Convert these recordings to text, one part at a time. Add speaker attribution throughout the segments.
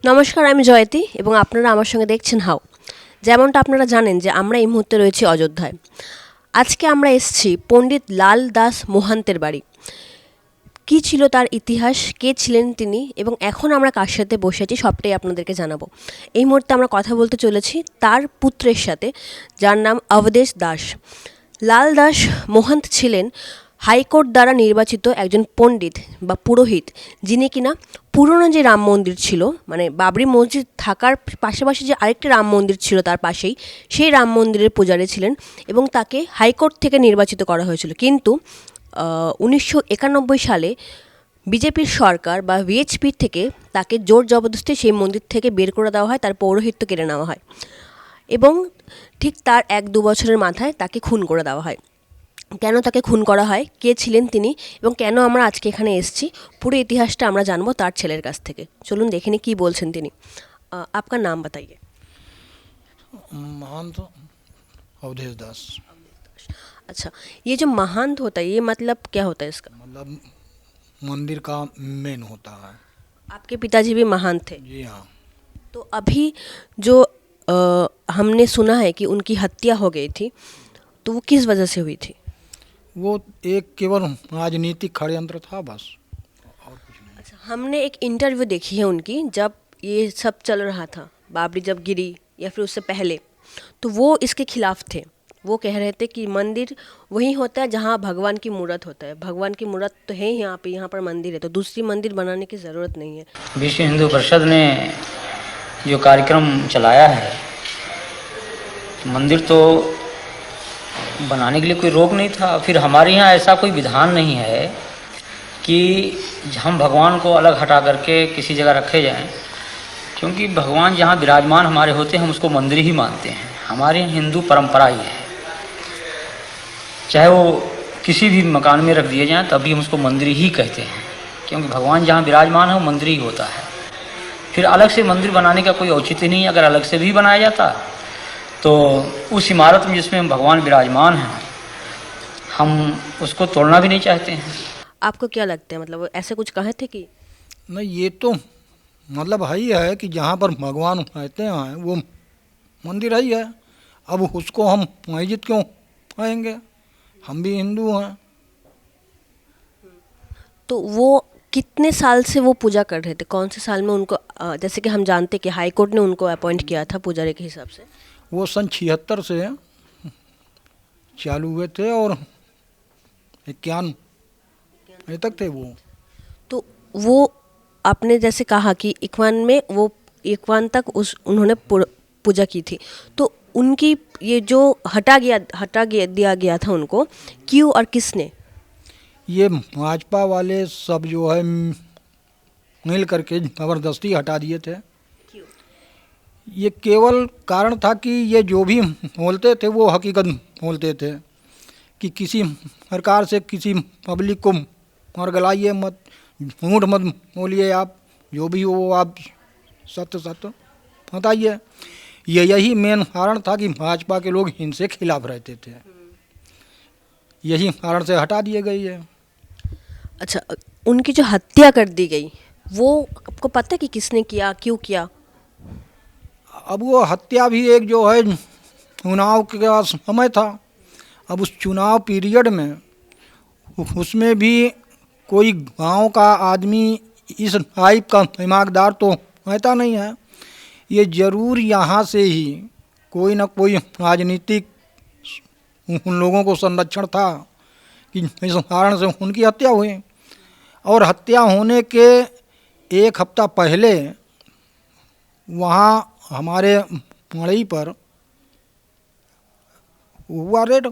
Speaker 1: নমস্কার, আমি জয়তী এবং আপনারা আমার সঙ্গে দেখছেন হাউ। যেমনটা আপনারা জানেন যে আমরা এই মুহূর্তে রয়েছি অযোধ্যায়। আজকে আমরা এসেছি পণ্ডিত লাল দাস মোহান্তের বাড়ি। কী ছিল তার ইতিহাস, কে ছিলেন তিনি এবং এখন আমরা কার সাথে বসে আছি সবটাই আপনাদেরকে জানাবো। এই মুহূর্তে আমরা কথা বলতে চলেছি তার পুত্রের সাথে, যার নাম অবধেশ দাস। লাল দাস মোহান্ত ছিলেন হাইকোর্ট দ্বারা নির্বাচিত একজন পণ্ডিত বা পুরোহিত, যিনি কিনা পুরনো যে রাম মন্দির ছিল, মানে বাবরি মসজিদ থাকার পাশাপাশি যে আরেকটি রাম মন্দির ছিল তার পাশেই, সেই রাম মন্দিরের পূজারী ছিলেন এবং তাকে হাইকোর্ট থেকে নির্বাচিত করা হয়েছিল। কিন্তু 1991 সালে বিজেপির সরকার বা ভিএচপির থেকে তাকে জোর জবরদস্তি সেই মন্দির থেকে বের করে দেওয়া হয়, তার পৌরোহিত্য কেড়ে নেওয়া হয় এবং ঠিক তার 1-2 বছরের মাথায় তাকে খুন করে দেওয়া হয়। কেন তাকে খুন করা হয়, কে ছিলেন তিনি এবং কেন আমরা আজকে এখানে এসেছি, পুরো ইতিহাসটা আমরা জানবো তার ছেলের কাছ থেকে। চলুন দেখে নিই কী বলছেন তিনি। आपका नाम बताइए।
Speaker 2: महंत अवधेश दास।
Speaker 1: अच्छा, ये जो महंत होता है ये मतलब क्या होता है इसका?
Speaker 2: मतलब मंदिर का मेन होता है।
Speaker 1: आपके पिताजी भी महंत थे?
Speaker 2: जी हाँ।
Speaker 1: तो अभी जो हमने सुना है कि उनकी हत्या हो गई थी, तो वो किस वजह से हुई थी?
Speaker 2: वो एक केवल राजनीतिक षड्यंत्र था बस, और कुछ नहीं।
Speaker 1: अच्छा, हमने एक इंटरव्यू देखी है उनकी, जब ये सब चल रहा था, बाबरी जब गिरी या फिर उससे पहले, तो वो इसके खिलाफ थे। वो कह रहे थे कि मंदिर वही होता है जहाँ भगवान की मूर्त होता है, भगवान की मूर्त तो है यहाँ पर मंदिर है, तो दूसरी मंदिर बनाने की ज़रूरत नहीं है।
Speaker 3: विश्व हिंदू परिषद ने जो कार्यक्रम चलाया है, मंदिर तो बनाने के लिए कोई रोक नहीं था। फिर हमारे यहाँ ऐसा कोई विधान नहीं है कि हम भगवान को अलग हटा करके किसी जगह रखे जाएं, क्योंकि भगवान जहाँ विराजमान हमारे होते हैं हम उसको मंदिर ही मानते हैं। हमारे यहाँ हिंदू परंपरा ही है, चाहे वो किसी भी मकान में रख दिए जाएं तभी हम उसको मंदिर ही कहते हैं, क्योंकि भगवान जहाँ विराजमान है वो मंदिर ही होता है। फिर अलग से मंदिर बनाने का कोई औचित्य नहीं। अगर अलग से भी बनाया जाता तो उस इमारत में जिसमें भगवान विराजमान हैं, हम उसको तोड़ना भी नहीं चाहते हैं।
Speaker 1: आपको क्या लगता है, मतलब वो ऐसे कुछ कहे थे कि?
Speaker 2: नहीं, ये तो मतलब है ही है कि जहाँ पर भगवान रहते हैं वो मंदिर ही है। अब उसको हम मस्जिद क्यों कहेंगे? हम भी हिंदू हैं।
Speaker 1: तो वो कितने साल से वो पूजा कर रहे थे, कौन से साल में उनको जैसे कि हम जानते कि हाई कोर्ट ने उनको अपॉइंट किया था पुजारी के हिसाब से?
Speaker 2: वो सन 76 से चालू हुए थे और 91 तक थे वो।
Speaker 1: तो वो आपने जैसे कहा कि इक्वान में वो इक्वान तक उन्होंने पूजा की थी, तो उनकी ये जो दिया गया था उनको, क्यों और किसने?
Speaker 2: ये भाजपा वाले सब जो है मिल करके ज़बरदस्ती हटा दिए थे। ये केवल कारण था कि ये जो भी बोलते थे वो हकीकत बोलते थे कि किसी सरकार से किसी पब्लिक को मरगलाइए मत, झूठ मत बोलिए, आप जो भी हो आप सत्य बताइए। यही मेन कारण था कि भाजपा के लोग इनसे खिलाफ रहते थे, यही कारण से हटा दिए गई है।
Speaker 1: अच्छा, उनकी जो हत्या कर दी गई वो आपको पता है कि किसने किया, क्यों किया?
Speaker 2: अब वो हत्या भी एक जो है चुनाव का समय था। अब उस चुनाव पीरियड में उसमें भी कोई गांव का आदमी इस टाइप का दिमागदार तो रहता नहीं है। ये ज़रूर यहाँ से ही कोई ना कोई राजनीतिक उन लोगों को संरक्षण था कि इस कारण से उनकी हत्या हुई। और हत्या होने के एक हफ्ता पहले वहाँ हमारे मड़ई पर हुआ रेड,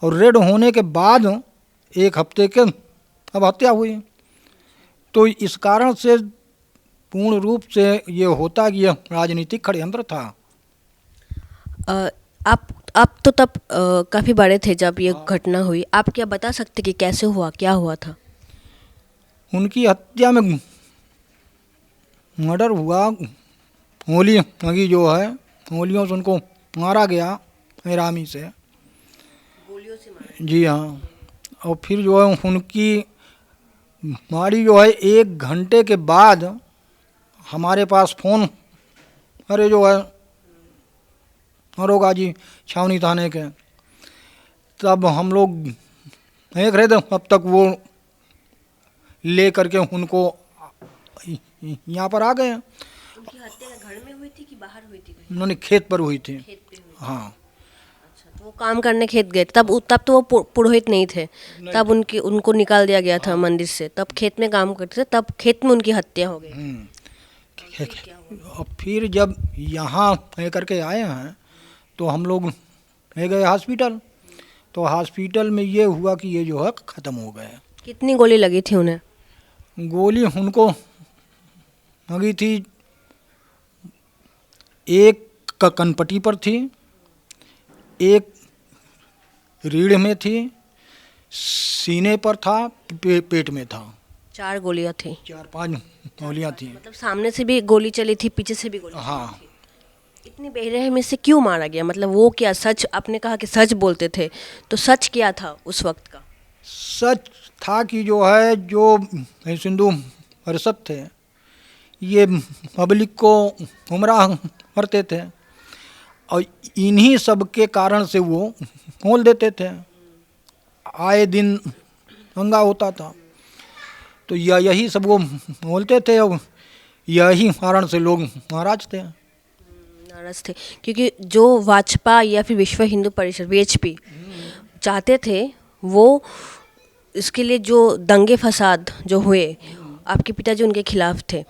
Speaker 2: और रेड होने के बाद एक हफ्ते के अब हत्या हुई। तो इस कारण से पूर्ण रूप से ये होता कि यह राजनीतिक षड्यंत्र था।
Speaker 1: आप तो तब काफ़ी बड़े थे जब ये घटना हुई, आप क्या बता सकते कि कैसे हुआ, क्या हुआ था?
Speaker 2: उनकी हत्या में मर्डर हुआ, गोली लगी जो है, गोलियों से उनको मारा गया हैरामी से।
Speaker 1: गोलियों से मारा?
Speaker 2: जी हाँ। और फिर जो है उनकी गाड़ी जो है 1 घंटे के बाद हमारे पास फ़ोन अरे जो है दरोगा जी छावनी थाने के, तब हम लोग देख रहे थे, अब तक वो ले करके उनको यहाँ पर आ गए हैं।
Speaker 1: उनकी हत्या घर में हुई थी कि बाहर हुई थी?
Speaker 2: उन्होंने खेत पर हुई थी।
Speaker 1: खेत पे हुई।
Speaker 2: हाँ,
Speaker 1: अच्छा, तो वो काम करने खेत गए तब तो वो पुरोहित नहीं थे, तब उनको निकाल दिया गया था मंदिर से, तब खेत में काम करते थे, तब खेत में उनकी हत्या हो गई।
Speaker 2: और फिर जब यहाँ ले करके आए हैं तो हम लोग ले गए हॉस्पिटल, तो हॉस्पिटल में ये हुआ कि ये जो है ख़त्म हो गए।
Speaker 1: कितनी गोली लगी थी उन्हें?
Speaker 2: गोली उनको लगी थी, एक कनपटी पर थी, एक रीढ़ में थी, सीने पर था, पेट में था।
Speaker 1: 4 गोलियां थी।
Speaker 2: 4-5 गोलियां थी।
Speaker 1: मतलब सामने से भी गोली चली थी, पीछे से भी गोली
Speaker 2: हाँ,
Speaker 1: चली थी। इतनी बेरहमी से क्यों मारा गया? मतलब वो क्या सच, आपने कहा कि सच बोलते थे, तो सच क्या था उस वक्त का?
Speaker 2: सच था कि जो है जो हिंदू परिषद थे ये पब्लिक को गुमराह करते थे, और इन्हीं सब के कारण से वो बोल देते थे। आए दिन दंगा होता था, तो यही सब वो बोलते थे, और यही कारण से लोग नाराज थे।
Speaker 1: नाराज थे क्योंकि जो भाजपा या फिर विश्व हिंदू परिषद वीएचपी चाहते थे, वो इसके लिए जो दंगे फसाद जो हुए, आपके पिताजी उनके खिलाफ थे।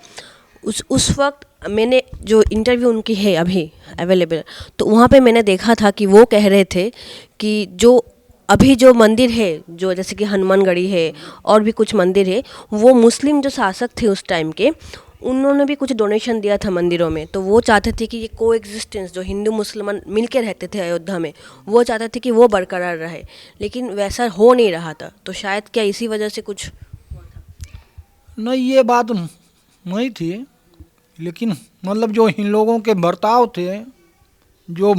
Speaker 1: उस वक्त मैंने जो इंटरव्यू उनकी है अभी अवेलेबल, तो वहाँ पे मैंने देखा था कि वो कह रहे थे कि जो अभी जो मंदिर है, जो जैसे कि हनुमानगढ़ी है और भी कुछ मंदिर है, वो मुस्लिम जो शासक थे उस टाइम के, उन्होंने भी कुछ डोनेशन दिया था मंदिरों में। तो वो चाहते थे कि ये को एग्जिस्टेंस जो हिंदू मुसलमान मिलकर रहते थे अयोध्या में, वो चाहते थे कि वो बरकरार रहे, लेकिन वैसा हो नहीं रहा था। तो शायद क्या इसी वजह से कुछ
Speaker 2: नहीं, ये बात नहीं थी, लेकिन मतलब जो इन लोगों के बर्ताव थे, जो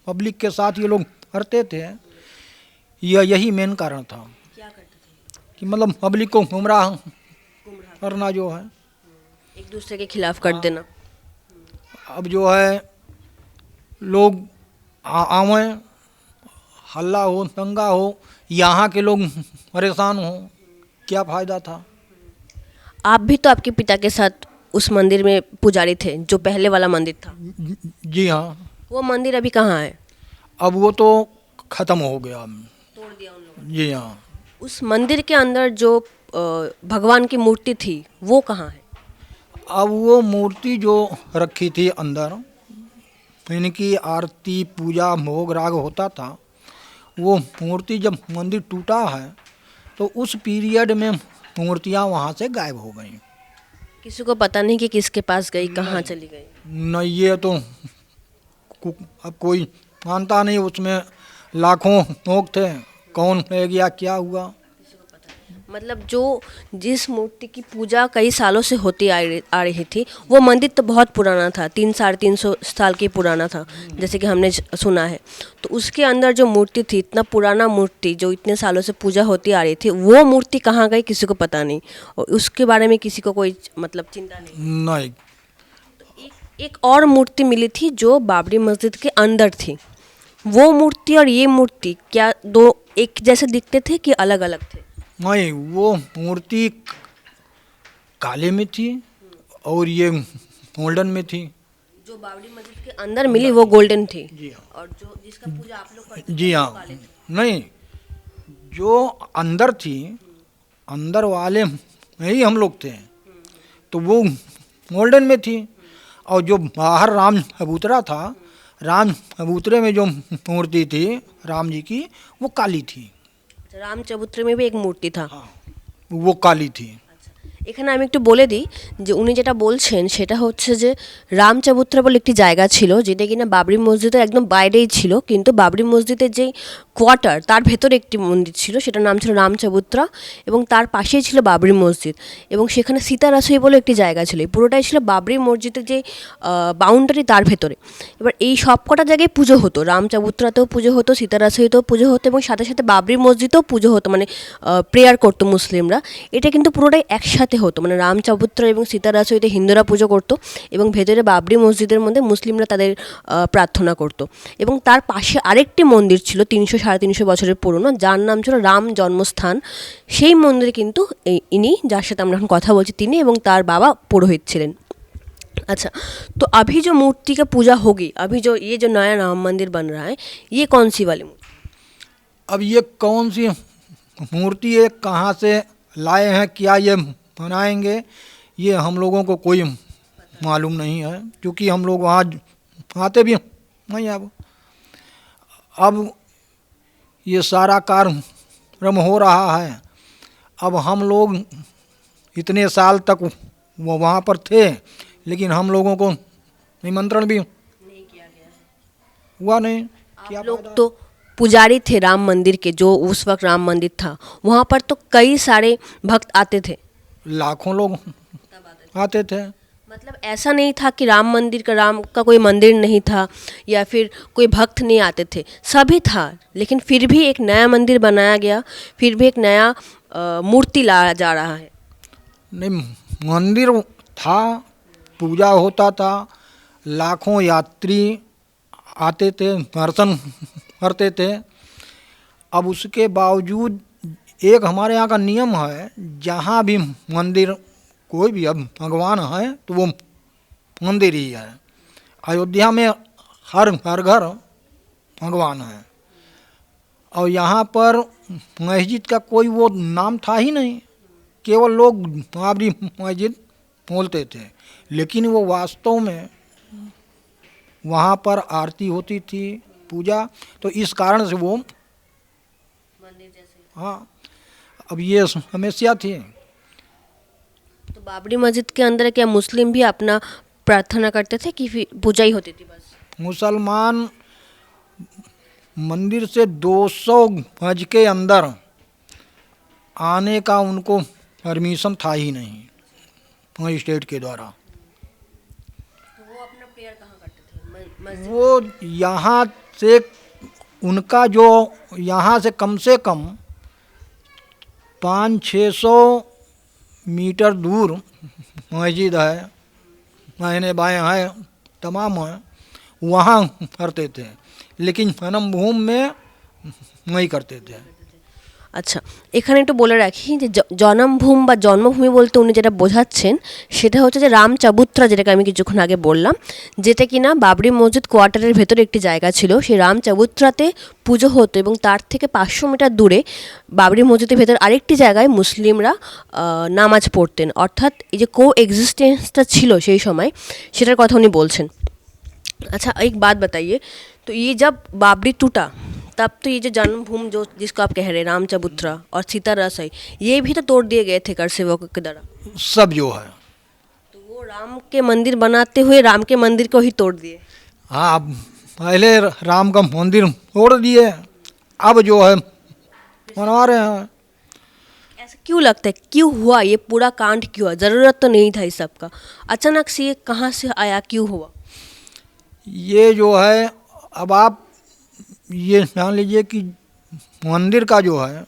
Speaker 2: पब्लिक के साथ ये लोग करते थे, यही मेन कारण था।
Speaker 1: क्या करते थे?
Speaker 2: कि मतलब पब्लिक को गुमराह करना जो है,
Speaker 1: एक दूसरे के खिलाफ कर देना।
Speaker 2: अब जो है लोग आवे, हल्ला हो, दंगा हो, यहाँ के लोग परेशान हो, क्या फ़ायदा था।
Speaker 1: आप भी तो आपके पिता के साथ उस मंदिर में पुजारी थे, जो पहले वाला मंदिर था।
Speaker 2: जी हाँ,
Speaker 1: वो मंदिर अभी कहाँ है?
Speaker 2: अब वो तो ख़त्म हो गया।
Speaker 1: तोड़ दिया उन लोगों ने।
Speaker 2: जी हाँ,
Speaker 1: उस मंदिर के अंदर जो भगवान की मूर्ति थी, वो कहाँ है?
Speaker 2: अब वो मूर्ति जो रखी थी अंदर, इनकी आरती पूजा भोग राग होता था, वो मूर्ति जब मंदिर टूटा है तो उस पीरियड में मूर्तियाँ वहाँ से गायब हो गई।
Speaker 1: किसी को पता नहीं कि किसके पास गई, कहाँ चली गई।
Speaker 2: नहीं, ये तो अब कोई मानता नहीं, उसमें लाखों लोग थे, कौन ले गया, क्या हुआ।
Speaker 1: मतलब जो जिस मूर्ति की पूजा कई सालों से होती आ रही थी, वो मंदिर तो बहुत पुराना था, 300-350 साल की पुराना था, जैसे कि हमने सुना है। तो उसके अंदर जो मूर्ति थी, इतना पुराना मूर्ति जो इतने सालों से पूजा होती आ रही थी, वो मूर्ति कहाँ गई किसी को पता नहीं, और उसके बारे में किसी को कोई मतलब चिंता नहीं।
Speaker 2: नहीं,
Speaker 1: तो एक और मूर्ति मिली थी जो बाबरी मस्जिद के अंदर थी। वो मूर्ति और ये मूर्ति क्या दो एक जैसे दिखते थे कि अलग अलग थे?
Speaker 2: नहीं, वो मूर्ति काले में थी और ये गोल्डन में थी।
Speaker 1: जो बाबरी मस्जिद के अंदर मिली वो गोल्डन थी,
Speaker 2: जी हाँ,
Speaker 1: और जो जिसका पूजा आप लोग करते
Speaker 2: जी
Speaker 1: थे, वो
Speaker 2: हाँ,
Speaker 1: काले थे।
Speaker 2: नहीं, जो अंदर थी, अंदर वाले में ही हम लोग थे, तो वो गोल्डन में थी, और जो बाहर राम चबूतरा था, राम चबूतरे में जो मूर्ति थी राम जी की, वो काली थी।
Speaker 1: রাম চবুত্রে में भी एक मूर्ति था।
Speaker 2: वो काली थी।
Speaker 1: এখানে আমি একটু বলে দিই যে উনি যেটা বলছেন সেটা হচ্ছে যে রামচবুত্রা বলে একটি জায়গা ছিল, যেটা কিনা বাবরি মসজিদের একদম বাইরেই ছিল, কিন্তু বাবরি মসজিদের যেই কোয়ার্টার তার ভেতরে একটি মন্দির ছিল, সেটার নাম ছিল রামচবুত্রা, এবং তার পাশেই ছিল বাবরি মসজিদ, এবং সেখানে সীতারাসই বলে একটি জায়গা ছিল। এই পুরোটাই ছিল বাবরি মসজিদের যে বাউন্ডারি তার ভেতরে। এবার এই সব কটা জায়গায় পুজো হতো, রামচবুত্রাতেও পুজো হতো, সীতারাসইতেও পুজো হতো, এবং সাথে সাথে বাবরি মসজিদেও পুজো হতো, মানে প্রেয়ার করতো মুসলিমরা। এটা কিন্তু পুরোটাই একসাথে একসাথে হতো, মানে রামচবুত্রা এবং সীতারাসইতে হিন্দুরা পুজো করতো এবং ভেতরে বাবরি মসজিদের মধ্যে মুসলিমরা তাদের প্রার্থনা করতো। এবং তার পাশে আরেকটি মন্দির ছিল 300-350 বছরের পুরনো, যার নাম ছিল রাম জন্মস্থান। সেই মন্দিরে কিন্তু ইনি যার সাথে আমরা এখন কথা বলছি তিনি এবং তার বাবা পুরোহিত ছিলেন। अच्छा, तो अभी जो मूर्ति का पूजा होगी, अभी जो ये जो नया राम मंदिर बन रहा है, ये कौन सी वाली मूर्ति?
Speaker 2: अब ये कौन सी मूर्ति है, कहाँ से लाए हैं, क्या ये बनाएंगे, ये हम लोगों को कोई मालूम नहीं है, क्योंकि हम लोग वहाँ आते भी नहीं। अब ये सारा कार्यक्रम हो रहा है। अब हम लोग इतने साल तक वो वहाँ पर थे, लेकिन हम लोगों को निमंत्रण भी
Speaker 1: नहीं किया गया है।
Speaker 2: हुआ नहीं। क्या
Speaker 1: आप लोग तो पुजारी थे राम मंदिर के, जो उस वक्त राम मंदिर था, वहाँ पर तो कई सारे भक्त आते थे।
Speaker 2: लाखों लोग आते थे।
Speaker 1: मतलब ऐसा नहीं था कि राम मंदिर का, राम का कोई मंदिर नहीं था या फिर कोई भक्त नहीं आते थे, सभी था। लेकिन फिर भी एक नया मंदिर बनाया गया, फिर भी एक नया मूर्ति लाया जा रहा है।
Speaker 2: नहीं, मंदिर था, पूजा होता था, लाखों यात्री आते थे, दर्शन करते थे। अब उसके बावजूद एक हमारे यहाँ का नियम है, जहाँ भी मंदिर कोई भी अब भगवान है तो वो मंदिर ही है। अयोध्या में हर घर भगवान है, और यहाँ पर मस्जिद का कोई वो नाम था ही नहीं, केवल लोग बाबरी मस्जिद बोलते थे। लेकिन वो वास्तव में वहाँ पर आरती होती थी, पूजा, तो इस कारण से वो
Speaker 1: मंदिर जैसे।
Speaker 2: हाँ, अब ये समस्या थी।
Speaker 1: तो बाबरी मस्जिद के अंदर क्या मुस्लिम भी अपना प्रार्थना करते थे कि फिर पूजा ही होती थी बस?
Speaker 2: मुसलमान मंदिर से 200 गज के अंदर आने का उनको परमिशन था ही नहीं मजिस्ट्रेट के द्वारा।
Speaker 1: तो वो अपना प्रेयर कहाँ करते थे?
Speaker 2: वो यहाँ से उनका जो यहाँ से कम 500-600 मीटर दूर मस्जिद है, दाहिने बाएं है, तमाम है, वहाँ करते थे, लेकिन जन्म भूमि में नहीं करते थे।
Speaker 1: আচ্ছা, এখানে একটু বলে রাখি যে জনমভূম বা জন্মভূমি বলতে উনি যেটা বোঝাচ্ছেন সেটা হচ্ছে যে রামচাবুত্রা, যেটাকে আমি কিছুক্ষণ আগে বললাম, যেটা কিনা বাবরি মসজিদ কোয়ার্টারের ভেতরে একটি জায়গা ছিল। সেই রামচাবুত্রাতে পুজো হতো এবং তার থেকে 500 মিটার দূরে বাবরি মসজিদের ভেতর আরেকটি জায়গায় মুসলিমরা নামাজ পড়তেন। অর্থাৎ এই যে কো এক্সিস্টেন্সটা ছিল সেই সময়, সেটার কথা উনি বলছেন। अच्छा, एक बात बताइए, तो ये जब बाबरी टूटा तब तो ये जो जन्मभूमि जो जिसको आप कह रहे हैं रामचबूत्रा और सीता रसोई, ये भी तो तोड़ दिए गए थे कर सेवकों के द्वारा।
Speaker 2: सब जो है,
Speaker 1: तो वो राम के मंदिर बनाते हुए राम के मंदिर को ही तोड़ दिए।
Speaker 2: हाँ, अब पहले राम का मंदिर तोड़ दिए, अब जो है बनवा रहे हैं।
Speaker 1: ऐसा क्यों लगता है, क्यों हुआ ये पूरा कांड, क्यों हुआ? ज़रूरत तो नहीं था इस सब का, अचानक से ये कहाँ से आया, क्यों हुआ?
Speaker 2: ये जो है, अब आप ये जान लीजिए कि मंदिर का जो है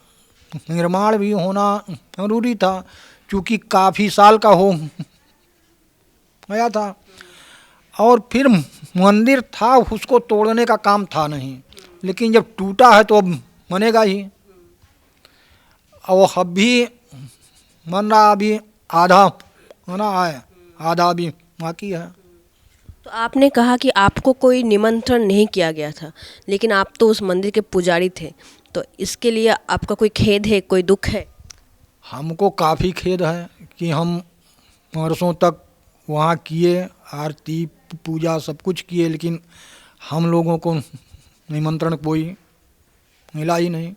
Speaker 2: निर्माण भी होना जरूरी था, क्योंकि काफ़ी साल का हो गया था, और फिर मंदिर था, उसको तोड़ने का काम था नहीं, लेकिन जब टूटा है तो अब बनेगा ही। और अब भी बन रहा, अभी आधा बना है, आधा भी बाकी है।
Speaker 1: तो आपने कहा कि आपको कोई निमंत्रण नहीं किया गया था, लेकिन आप तो उस मंदिर के पुजारी थे, तो इसके लिए आपका कोई खेद है, कोई दुख है?
Speaker 2: हमको काफ़ी खेद है कि हम वर्षों तक वहाँ किए, आरती पूजा सब कुछ किए, लेकिन हम लोगों को निमंत्रण कोई मिला ही नहीं।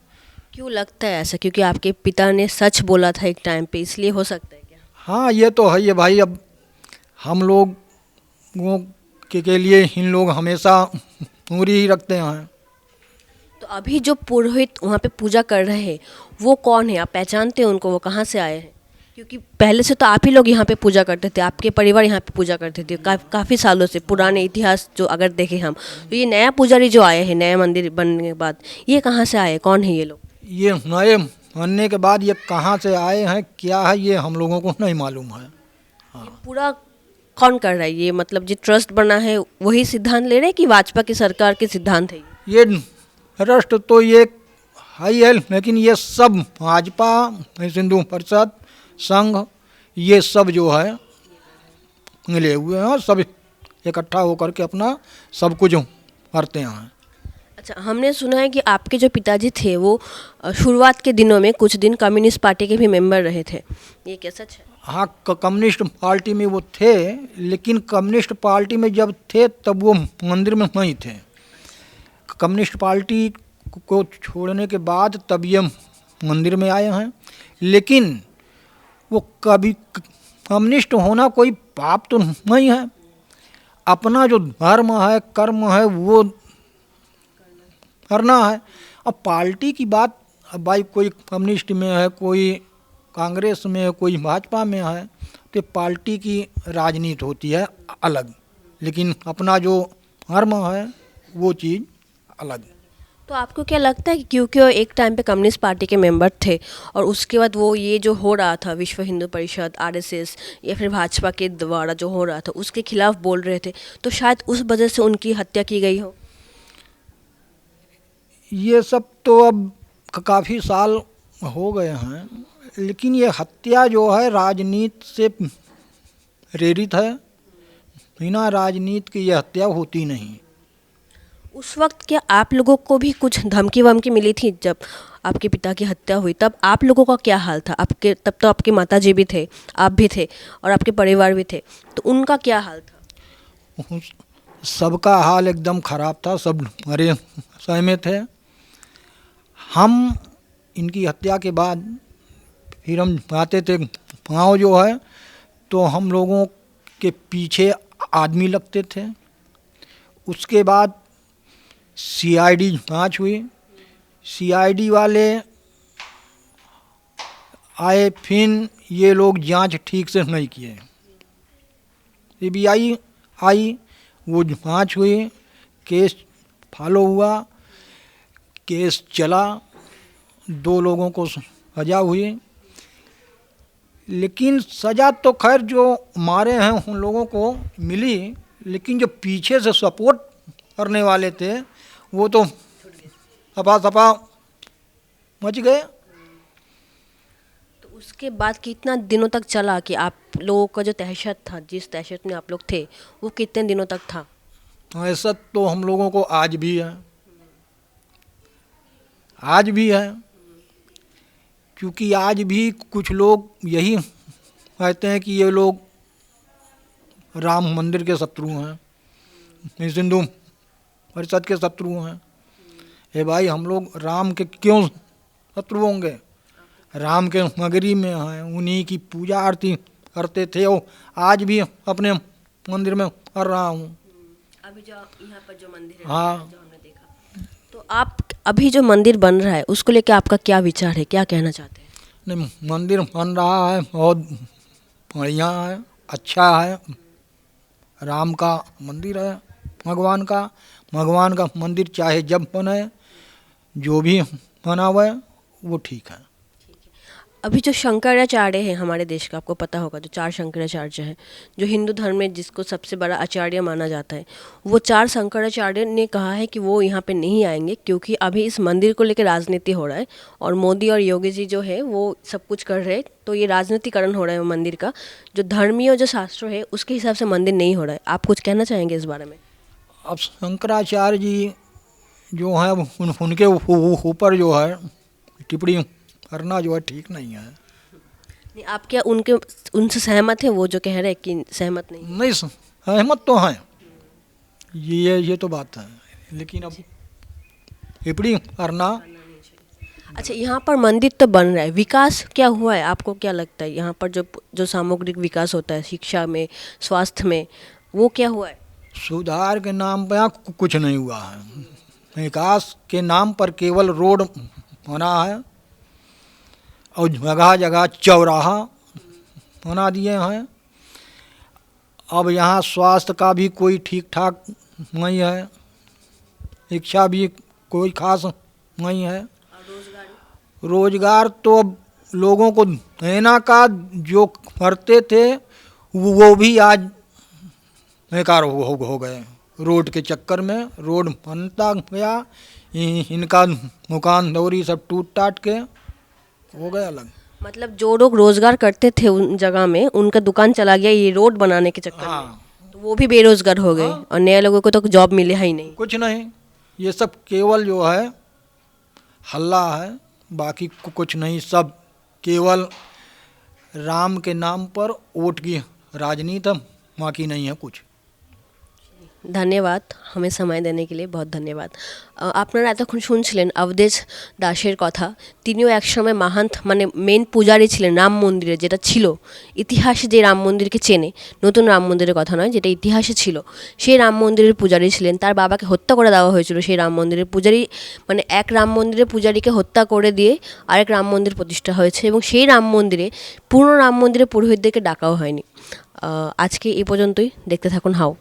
Speaker 1: क्यों लगता है ऐसा? क्योंकि आपके पिता ने सच बोला था एक टाइम पे, इसलिए हो सकता है क्या?
Speaker 2: हाँ, ये तो है ये भाई, अब हम लोगों के लिए इन लोग हमेशा दूरी ही रखते हैं।
Speaker 1: तो अभी जो पुरोहित वहाँ पे पूजा कर रहे हैं वो कौन है? आप पहचानते हैं उनको? वो कहाँ से आए हैं? क्योंकि पहले से तो आप ही लोग यहाँ पे पूजा करते थे, आपके परिवार यहाँ पे पूजा करते थे काफ़ी सालों से, पुराने इतिहास जो अगर देखें हम, तो ये नया पुजारी जो आए हैं नया मंदिर बनने के बाद, ये कहाँ से आए, कौन है ये लोग?
Speaker 2: ये नए बनने के बाद ये कहाँ से आए हैं, क्या है, ये हम लोगों को नहीं मालूम है।
Speaker 1: ये पूरा कौन कर रहा है ये, मतलब जो ट्रस्ट बना है वही सिद्धांत ले रहे हैं कि भाजपा की सरकार के सिद्धांत है ये?
Speaker 2: ये ट्रस्ट तो ये है ही है, लेकिन ये सब भाजपा, हिंदू परिषद, संघ, ये सब जो है मिले हुए हैं, सब इकट्ठा होकर के अपना सब कुछ करते हैं।
Speaker 1: अच्छा, हमने सुना है कि आपके जो पिताजी थे वो शुरुआत के दिनों में कुछ दिन कम्युनिस्ट पार्टी के भी मेंबर रहे थे, ये क्या सच है?
Speaker 2: हाँ, कम्युनिस्ट पार्टी में वो थे, लेकिन कम्युनिस्ट पार्टी में जब थे तब वो मंदिर में नहीं थे। कम्युनिस्ट पार्टी को छोड़ने के बाद तब ये मंदिर में आए हैं। लेकिन वो कभी कम्युनिस्ट होना कोई पाप तो नहीं है। अपना जो धर्म है, कर्म है, वो करना है। अब पार्टी की बात, अब भाई कोई कम्युनिस्ट में है, कोई कांग्रेस में है, कोई भाजपा में है, तो पार्टी की राजनीति होती है अलग, लेकिन अपना जो धर्म है वो चीज़ अलग।
Speaker 1: तो आपको क्या लगता है कि क्योंकि वो एक टाइम पे कम्युनिस्ट पार्टी के मेंबर थे और उसके बाद वो ये जो हो रहा था विश्व हिंदू परिषद, आरएसएस या फिर भाजपा के द्वारा जो हो रहा था उसके खिलाफ बोल रहे थे, तो शायद उस वजह से उनकी हत्या की गई हो?
Speaker 2: ये सब तो अब काफ़ी साल हो गए हैं, लेकिन ये हत्या जो है राजनीति से प्रेरित है। बिना राजनीति की ये हत्या होती नहीं।
Speaker 1: उस वक्त क्या आप लोगों को भी कुछ धमकी वमकी मिली थी जब आपके पिता की हत्या हुई? तब आप लोगों का क्या हाल था? आपके तब तो आपके माताजी भी थे, आप भी थे और आपके परिवार भी थे, तो उनका क्या हाल था?
Speaker 2: सबका हाल एकदम ख़राब था, सब मरे सहमे थे। हम इनकी हत्या के बाद फिर हम आते थे गाँव जो है, तो हम लोगों के पीछे आदमी लगते थे। उसके बाद सीआईडी जांच हुई, सीआईडी वाले आए, फिर ये लोग जांच ठीक से नहीं किए। सीबीआई आई, वो जांच हुई, केस फॉलो हुआ, केस चला, 2 लोगों को सज़ा हुई। लेकिन सज़ा तो खैर जो मारे हैं उन लोगों को मिली, लेकिन जो पीछे से सपोर्ट करने वाले थे वो तो सपा सपा मच गए।
Speaker 1: तो उसके बाद कितना दिनों तक चला कि आप लोगों का जो दहशत था, जिस दहशत में आप लोग थे, वो कितने दिनों तक था?
Speaker 2: ऐसा तो हम लोगों को आज भी है, आज भी है। क्योंकि आज भी कुछ लोग यही कहते हैं कि ये लोग राम मंदिर के शत्रु हैं, हिंदू परिषद के शत्रु हैं। ए भाई, हम लोग राम के क्यों शत्रु होंगे? राम के नगरी में हैं, उन्हीं की पूजा आरती करते थे, और आज भी अपने मंदिर में कर रहा हूँ।
Speaker 1: अभी जो यहाँ पर जो मंदिर है,
Speaker 2: हाँ।
Speaker 1: जो हमने देखा, तो आप अभी जो मंदिर बन रहा है उसको लेकर आपका क्या विचार है, क्या कहना चाहते हैं?
Speaker 2: नहीं, मंदिर बन रहा है, बहुत बढ़िया है, अच्छा है। राम का मंदिर है, भगवान का मंदिर चाहे जब बने, जो भी बना हुआ है वो ठीक है।
Speaker 1: अभी जो शंकराचार्य है हमारे देश का, आपको पता होगा, जो 4 शंकराचार्य हैं, जो हिंदू धर्म में जिसको सबसे बड़ा आचार्य माना जाता है, वो 4 शंकराचार्य ने कहा है कि वो यहाँ पे नहीं आएंगे क्योंकि अभी इस मंदिर को लेकर राजनीति हो रहा है और मोदी और योगी जी जो है वो सब कुछ कर रहे हैं, तो ये राजनीतिकरण हो रहा है मंदिर का। जो धर्मीय जो शास्त्र है उसके हिसाब से मंदिर नहीं हो रहा है। आप कुछ कहना चाहेंगे इस बारे में?
Speaker 2: अब शंकराचार्य जी जो है उनके ऊपर जो है टिप्पणी करना जो है ठीक नहीं है।
Speaker 1: नहीं, आप क्या उनसे सहमत हैं? वो जो कह रहे हैं कि सहमत नहीं?
Speaker 2: नहीं, सहमत तो हैं, ये तो बात है, लेकिन अब टिप्पणी करना।
Speaker 1: अच्छा, यहाँ पर मंदिर तो बन रहा है, विकास क्या हुआ है? आपको क्या लगता है यहाँ पर जो सामग्रिक विकास होता है शिक्षा में, स्वास्थ्य में, वो क्या हुआ है?
Speaker 2: सुधार के नाम पर यहाँ कुछ नहीं हुआ है। विकास के नाम पर केवल रोड बना है और जगह जगह चौराहा बना दिए हैं। अब यहाँ स्वास्थ्य का भी कोई ठीक ठाक नहीं है, शिक्षा भी कोई खास नहीं है, रोजगार तो अब लोगों को देना का जो करते थे वो भी आज बेकार हो गए। रोड के चक्कर में रोड बनता गया, इनका दुकान दौरी सब टूट टाट के हो गया अलग।
Speaker 1: मतलब जो लोग रोजगार करते थे उन जगह में, उनका दुकान चला गया ये रोड बनाने के चक्कर में,
Speaker 2: हाँ,
Speaker 1: तो वो भी बेरोजगार हो गए और नए लोगों को तो जॉब मिले ही नहीं।
Speaker 2: कुछ नहीं, ये सब केवल जो है हल्ला है, बाकी कुछ नहीं। सब केवल राम के नाम पर वोट की राजनीति, बाकी नहीं है कुछ।
Speaker 1: ধন্যবাদ हमें समय देने के लिए, बहुत ধন্যবাদ। আপনারা এতক্ষণ শুনছিলেন অবধেশ দাসের কথা। তিনিও একসময় মাহান্ত মানে মেন পূজারী ছিলেন রাম মন্দিরে, যেটা ছিল ইতিহাসে, যে রাম মন্দিরকে চেনে, নতুন রাম মন্দিরের কথা নয়, যেটা ইতিহাসে ছিল, সেই রাম মন্দিরের পূজারী ছিলেন। তার বাবাকে হত্যা করে দেওয়া হয়েছিল সেই রাম মন্দিরের পূজারী, মানে এক রাম মন্দিরের পূজারীকে হত্যা করে দিয়ে আরেক রাম মন্দির প্রতিষ্ঠা হয়েছে, এবং সেই রাম মন্দিরে পুরনো রাম মন্দিরে পুরোহিতদেরকে ডাকাও হয়নি। আজকে এই পর্যন্তই, দেখতে থাকুন হাও।